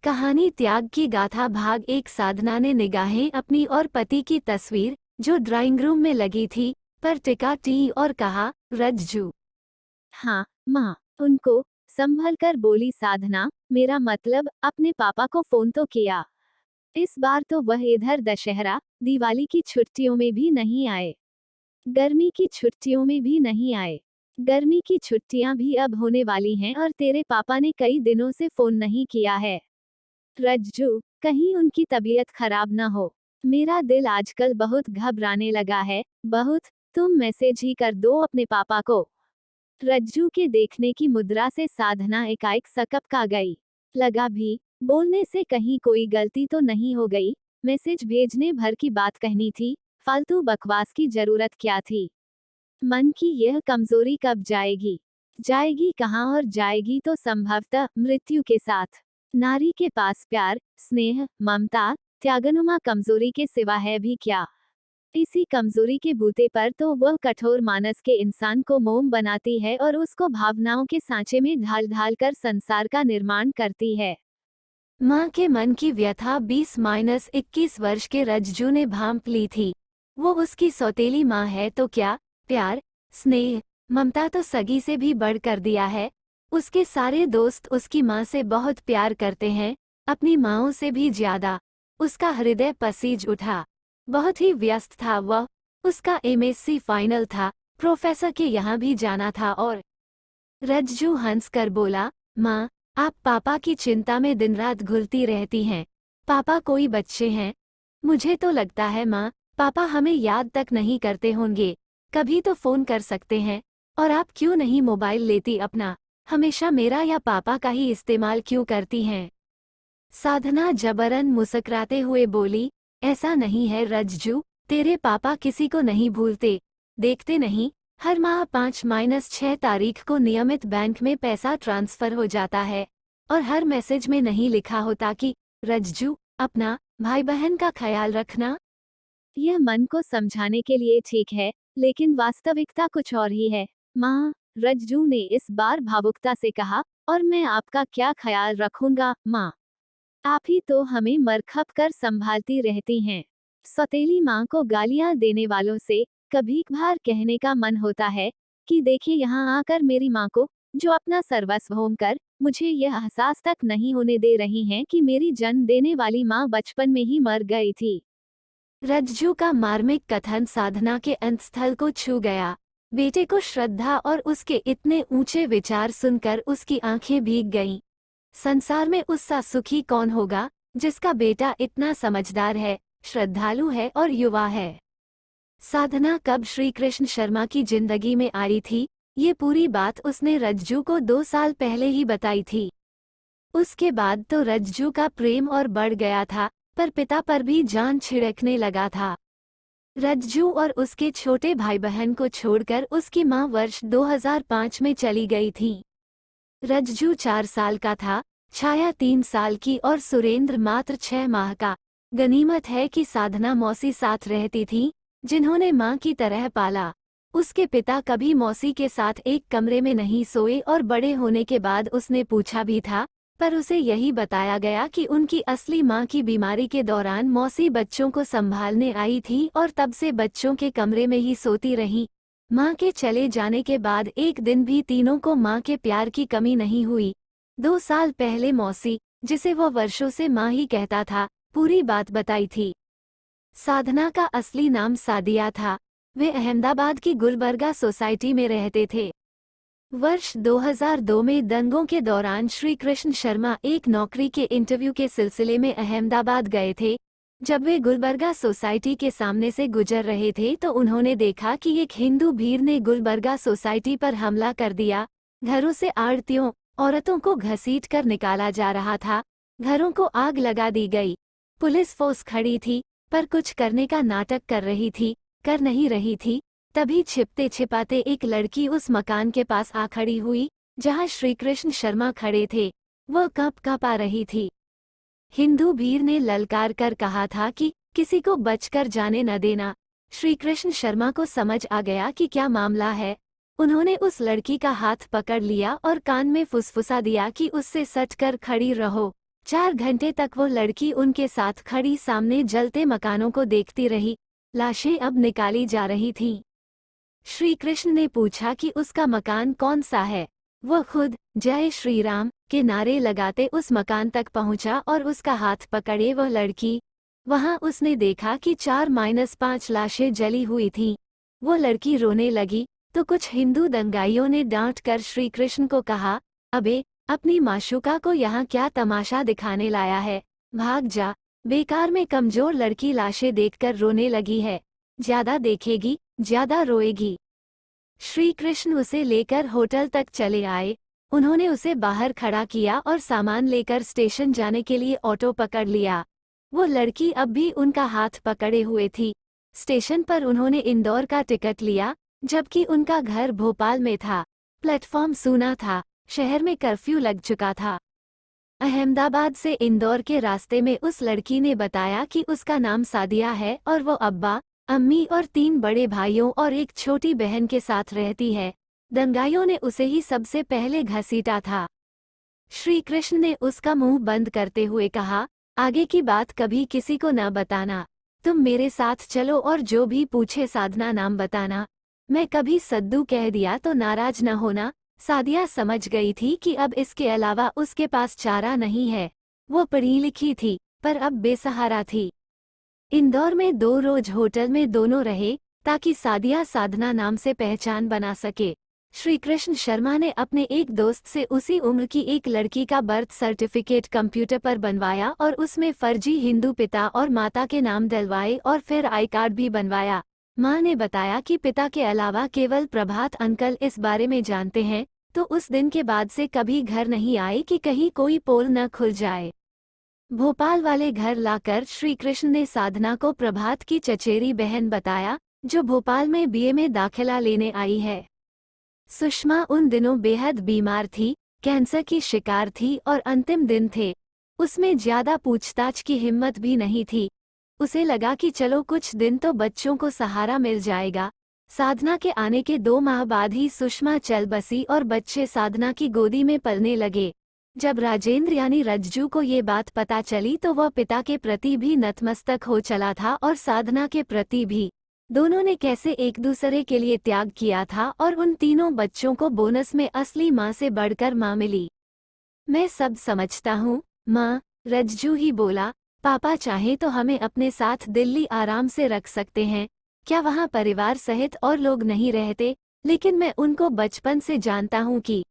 कहानी त्याग की गाथा भाग एक। साधना ने निगाहें अपनी और पति की तस्वीर जो ड्राइंग रूम में लगी थी पर टिका टी और कहा, रज्जू। हाँ माँ, उनको संभल कर बोली साधना, मेरा मतलब अपने पापा को फोन तो किया। इस बार तो वह इधर दशहरा दिवाली की छुट्टियों में भी नहीं आए, गर्मी की छुट्टियों में भी नहीं आए। गर्मी की छुट्टियां भी अब होने वाली हैं और तेरे पापा ने कई दिनों से फोन नहीं किया है। रज्जू, कहीं उनकी तबीयत खराब ना हो। मेरा दिल आजकल बहुत घबराने लगा है, बहुत। तुम मैसेज ही कर दो अपने पापा को। रज्जू के देखने की मुद्रा से साधना एकाएक सकपका गई। लगा भी, बोलने से कहीं कोई गलती तो नहीं हो गई। मैसेज भेजने भर की बात कहनी थी, फालतू बकवास की जरूरत क्या थी। मन की यह कमजोरी कब जाएगी? जाएगी कहाँ, और जाएगी तो संभवतः मृत्यु के साथ। नारी के पास प्यार, स्नेह, ममता, त्यागनुमा कमजोरी के सिवा है भी क्या? इसी कमजोरी के बूते पर तो वह कठोर मानस के इंसान को मोम बनाती है और उसको भावनाओं के सांचे में ढाल ढाल कर संसार का निर्माण करती है। माँ के मन की व्यथा 20-21 वर्ष के रज्जू ने भांप ली थी। वो उसकी सौतेली माँ है तो क्या, प्यार, स्नेह, ममता तो सगी से भी बढ़ कर दिया है। उसके सारे दोस्त उसकी माँ से बहुत प्यार करते हैं, अपनी माँओं से भी ज्यादा। उसका हृदय पसीज उठा। बहुत ही व्यस्त था वह। उसका एमएससी फाइनल था, प्रोफेसर के यहाँ भी जाना था और रज्जू हंसकर बोला, माँ, आप पापा की चिंता में दिन रात घुलती रहती हैं। पापा कोई बच्चे हैं? मुझे तो लगता है माँ, पापा हमें याद तक नहीं करते होंगे। कभी तो फोन कर सकते हैं। और आप क्यों नहीं मोबाइल लेती अपना? हमेशा मेरा या पापा का ही इस्तेमाल क्यों करती हैं? साधना जबरन मुस्कुराते हुए बोली, ऐसा नहीं है रज्जू, तेरे पापा किसी को नहीं भूलते। देखते नहीं, हर माह 5-6 तारीख को नियमित बैंक में पैसा ट्रांसफर हो जाता है। और हर मैसेज में नहीं लिखा होता कि रज्जू, अपना भाई बहन का ख्याल रखना। यह मन को समझाने के लिए ठीक है, लेकिन वास्तविकता कुछ और ही है। माँ, रज्जू ने इस बार भावुकता से कहा, और मैं आपका क्या ख्याल रखूंगा माँ? आप ही तो हमें मरखप कर संभालती रहती हैं। सौतेली माँ को गालियां देने वालों से कभी कभार कहने का मन होता है कि देखिए यहाँ आकर मेरी माँ को, जो अपना सर्वस्व होकर मुझे यह एहसास तक नहीं होने दे रही हैं कि मेरी जन्म देने वाली माँ बचपन में ही मर गई थी। रज्जू का मार्मिक कथन साधना के अंतस्थल को छू गया। बेटे को श्रद्धा और उसके इतने ऊंचे विचार सुनकर उसकी आंखें भीग गईं। संसार में उससा सुखी कौन होगा जिसका बेटा इतना समझदार है, श्रद्धालु है और युवा है। साधना कब श्री कृष्ण शर्मा की जिंदगी में आई थी, ये पूरी बात उसने रज्जू को 2 साल पहले ही बताई थी। उसके बाद तो रज्जू का प्रेम और बढ़ गया था, पर पिता पर भी जान छिड़कने लगा था। रज्जू और उसके छोटे भाई बहन को छोड़कर उसकी मां वर्ष 2005 में चली गई थी। रज्जू 4 साल का था, छाया 3 साल की और सुरेंद्र मात्र 6 माह का। गनीमत है कि साधना मौसी साथ रहती थी, जिन्होंने मां की तरह पाला। उसके पिता कभी मौसी के साथ एक कमरे में नहीं सोए और बड़े होने के बाद उसने पूछा भी था, पर उसे यही बताया गया कि उनकी असली मां की बीमारी के दौरान मौसी बच्चों को संभालने आई थी और तब से बच्चों के कमरे में ही सोती रही। मां के चले जाने के बाद एक दिन भी तीनों को मां के प्यार की कमी नहीं हुई। 2 साल पहले मौसी, जिसे वो वर्षों से मां ही कहता था, पूरी बात बताई थी। साधना का असली नाम सादिया था। वे अहमदाबाद की गुलबर्गा सोसाइटी में रहते थे। वर्ष 2002 में दंगों के दौरान श्री कृष्ण शर्मा एक नौकरी के इंटरव्यू के सिलसिले में अहमदाबाद गए थे। जब वे गुलबर्गा सोसाइटी के सामने से गुजर रहे थे तो उन्होंने देखा कि एक हिंदू भीड़ ने गुलबर्गा सोसाइटी पर हमला कर दिया। घरों से आड़तियों, औरतों को घसीटकर निकाला जा रहा था। घरों को आग लगा दी गई। पुलिस फोर्स खड़ी थी, पर कुछ करने का नाटक कर रही थी, कर नहीं रही थी। तभी छिपते छिपाते एक लड़की उस मकान के पास आ खड़ी हुई, जहां श्री कृष्ण शर्मा खड़े थे। वह कँप आ रही थी। हिंदू भीड़ ने ललकार कर कहा था कि किसी को बचकर जाने न देना। श्री कृष्ण शर्मा को समझ आ गया कि क्या मामला है। उन्होंने उस लड़की का हाथ पकड़ लिया और कान में फुसफुसा दिया कि उससे सट कर खड़ी रहो। 4 घंटे तक वो लड़की उनके साथ खड़ी सामने जलते मकानों को देखती रही। लाशें अब निकाली जा रही थीं। श्री कृष्ण ने पूछा कि उसका मकान कौन सा है। वह खुद जय श्री राम के नारे लगाते उस मकान तक पहुंचा और उसका हाथ पकड़े वह लड़की। वहां उसने देखा कि 4-5 लाशें जली हुई थीं। वो लड़की रोने लगी तो कुछ हिंदू दंगाइयों ने डांट कर श्री कृष्ण को कहा, अबे अपनी माशूका को यहाँ क्या तमाशा दिखाने लाया है, भाग जा। बेकार में कमजोर लड़की लाशें देखकर रोने लगी है, ज्यादा देखेगी ज्यादा रोएगी। श्री कृष्ण उसे लेकर होटल तक चले आए। उन्होंने उसे बाहर खड़ा किया और सामान लेकर स्टेशन जाने के लिए ऑटो पकड़ लिया। वो लड़की अब भी उनका हाथ पकड़े हुए थी। स्टेशन पर उन्होंने इंदौर का टिकट लिया, जबकि उनका घर भोपाल में था। प्लेटफॉर्म सूना था, शहर में कर्फ्यू लग चुका था। अहमदाबाद से इंदौर के रास्ते में उस लड़की ने बताया कि उसका नाम सादिया है और वो अब्बा, अम्मी और 3 बड़े भाइयों और एक छोटी बहन के साथ रहती है। दंगाइयों ने उसे ही सबसे पहले घसीटा था। श्री कृष्ण ने उसका मुंह बंद करते हुए कहा, आगे की बात कभी किसी को न बताना। तुम मेरे साथ चलो और जो भी पूछे साधना नाम बताना। मैं कभी सद्दू कह दिया तो नाराज न होना। सादिया समझ गई थी कि अब इसके अलावा उसके पास चारा नहीं है। वो पढ़ी लिखी थी पर अब बेसहारा थी। इंदौर में 2 रोज होटल में दोनों रहे ताकि सादिया साधना नाम से पहचान बना सके। श्री कृष्ण शर्मा ने अपने एक दोस्त से उसी उम्र की एक लड़की का बर्थ सर्टिफिकेट कंप्यूटर पर बनवाया और उसमें फर्जी हिंदू पिता और माता के नाम डलवाए और फिर आई कार्ड भी बनवाया। मां ने बताया कि पिता के अलावा केवल प्रभात अंकल इस बारे में जानते हैं, तो उस दिन के बाद से कभी घर नहीं आए कि कहीं कोई पोल न खुल जाए। भोपाल वाले घर लाकर श्री कृष्ण ने साधना को प्रभात की चचेरी बहन बताया, जो भोपाल में बीए में दाखिला लेने आई है। सुषमा उन दिनों बेहद बीमार थी, कैंसर की शिकार थी और अंतिम दिन थे। उसमें ज्यादा पूछताछ की हिम्मत भी नहीं थी। उसे लगा कि चलो कुछ दिन तो बच्चों को सहारा मिल जाएगा। साधना के आने के 2 माह बाद ही सुषमा चल बसी और बच्चे साधना की गोदी में पलने लगे। जब राजेंद्र यानी रज्जू को ये बात पता चली तो वह पिता के प्रति भी नतमस्तक हो चला था और साधना के प्रति भी। दोनों ने कैसे एक दूसरे के लिए त्याग किया था और उन तीनों बच्चों को बोनस में असली माँ से बढ़कर माँ मिली। मैं सब समझता हूँ माँ, रज्जू ही बोला। पापा चाहे तो हमें अपने साथ दिल्ली आराम से रख सकते हैं। क्या वहाँ परिवार सहित और लोग नहीं रहते? लेकिन मैं उनको बचपन से जानता हूँ कि